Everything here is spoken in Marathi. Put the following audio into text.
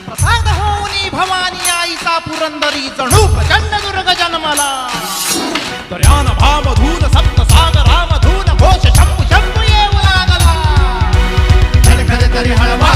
प्रसाद होऊनी भवानी आईचा पुरंदरी जणू प्रचंड दुर्ग जन्मला दर्यान भामधून सप्त सागरामधून घोष शंभू शंभू येऊ लागला खर खर तरी हळवा